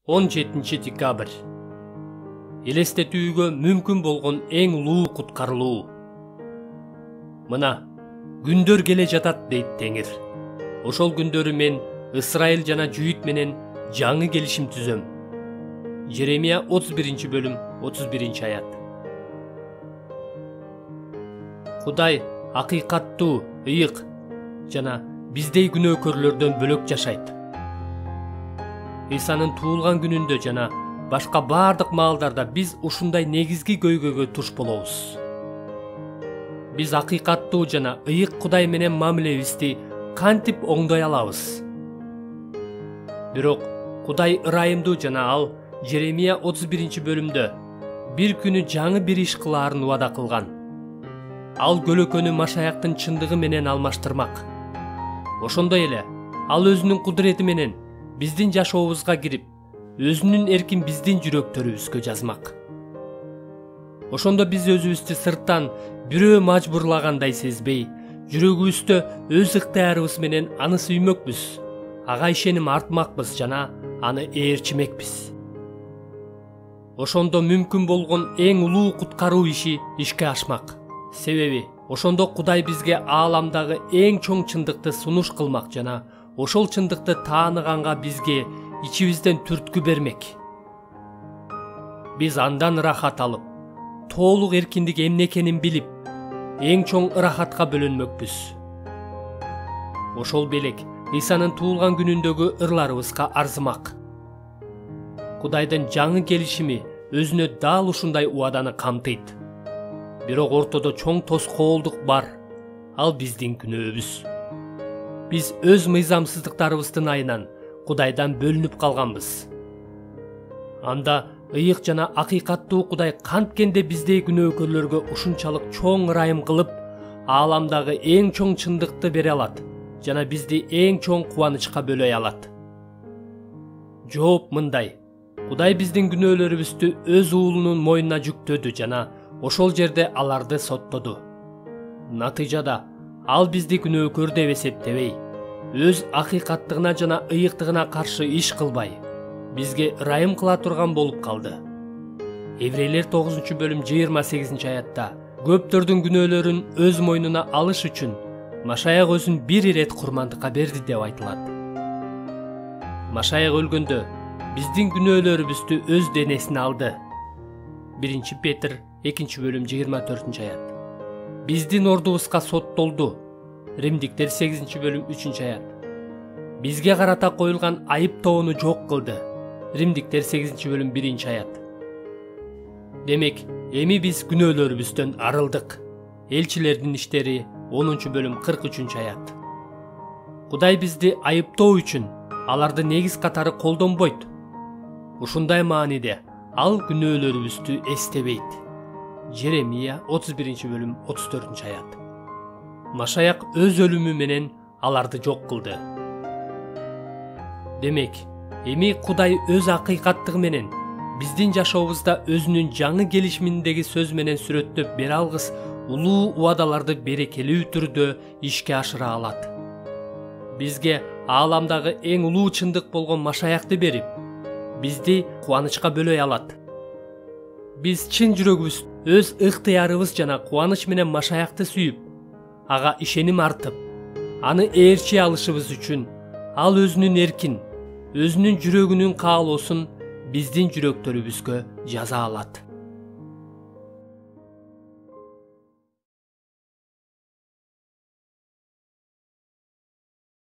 17 декабрь. Элестетүүгө мүмкүн болгон эң улуу куткарылуу. Мына, күндөр келе жатат дейт Теңир. Ошол күндөрү мен Ысрайыл жана Жүйүт менен жаңы келишим түзөм. Жеремия 31 бөлүм 31 аят. Кудай акыйкаттуу, ыйык жана биздей күнөөкөрлөрдөн бөлөк жашайт. Исанын туулган күнүндө жана башка бардык маалдарда биз ушундай негизги көйгөйгө туш болобуз. Биз акыйкаттуу жана ыйык Кудай менен мамилебизди кантип оңдой алабыз? Бирок Кудай ырайымдуу жана ал Жеремия 31 бөлүмдө бир күнү жаңы бир иш кылаарын убада кылган. Ал көлөкөнү Машаяктын чындыгы менен алмаштырмак. Ошондой эле ал өзүнүн кудурети менен биздин жашообузга кирип, өзүнүн эркин биздин жүрөктөрүбүзгө жазмак. Ошондо биз өзүбүздү сырттан бирөө мажбурлагандай сезбей, жүрөгүбүздө өз ыктыярыбыз менен аны сүймөкпүз, ага ишеним артмакпыз жана аны ээрчимекпиз. Ошондо мүмкүн болгон эң улуу куткаруу иши ишке ашмак. Себеби ошондо Кудай бизге ааламдагы эң чоң чындыкты сунуш кылмак жана ошол чындыкты тааныганга бизге ичибизден түрткү бермек. Биз андан ырахат алып, тоолук эркиндик эмне экенин билип, эң чоң ырахатка бөлөнмөкпүз. Ошол белек Исанын туулган күнүндөгү ырларыбызга арзымак. Кудайдын жаңы келишими өзүнө дал ушундай убаданы камтыйт. Бирок ортодо чоң тоскоолдук бар. Ал биздин күнөөбүз. Биз өз мыйзамсыздыктарыбыздын айынан Кудайдан бөлүнүп калганбыз. Анда ыйык жана акыйкаттуу Кудай канткенде биздей күнөөкөрлөргө ушунчалык чоң ырайым кылып, ааламдагы эң чоң чындыкты бере алат жана бизди эң чоң кубанычка бөлөй алат. Жооп мындай: Кудай биздин күнөөлөрүбүздү өз уулунун мойнуна жүктөдү жана ошол жерде аларды соттоду. Натыйжада ал бизди күнөөкөр деп эсептебей, өз акыйкаттыгына жана ыйыктыгына каршы иш кылбай, бизге ырайым кыла турган болуп калды. Еврейлер 9 бөлүм 28 аятта көптөрдүн күнөөлөрүн өз мойнуна алыш үчүн Машаяк өзүн бир ирет курмандыкка берди деп айтылат. Машаяк өлгөндө биздин күнөөлөрүбүздү өз денесине алды. 1 Петр 2 бөлүм 24 аят. Биздин ордубузга соттолду. Римдиктер 8 бөлүм 3 аят. Бизге карата коюлган айыптоону жок кылды. Римдиктер 8 бөлүм 1 аят. Демек, эми биз күнөөлөрүбүздөн арылдык. Элчилердин иштери 10 бөлүм 43 аят. Кудай бизди айыптоо үчүн аларды негиз катары колдонбойт. Ушундай мааниде ал күнөөлөрүбүздү эстебейт. Жеремия 31 бөлүм 34 аят. Машаяк өз өлүмү менен аларды жок кылды. Демек, эми Кудай өз акыйкаттыгы менен биздин жашообузда өзүнүн жаңы келишиминдеги сөз менен сүрөттөп бере алгыс улуу убадаларды берекелүү түрдө ишке ашыра алат. Бизге ааламдагы эң улуу чындык болгон Машаякты берип, бизди кубанычка бөлөй алат. Биз чын жүрөгүбүз, өз ыктыярыбыз жана кубаныч менен Машаякты сүйүп, ага ишеним артып, аны ээрчи алышыбыз үчүн ал өзүнүн эркин, өзүнүн жүрөгүнүн каалоосун биздин жүрөктөрүбүзгө жаза алат.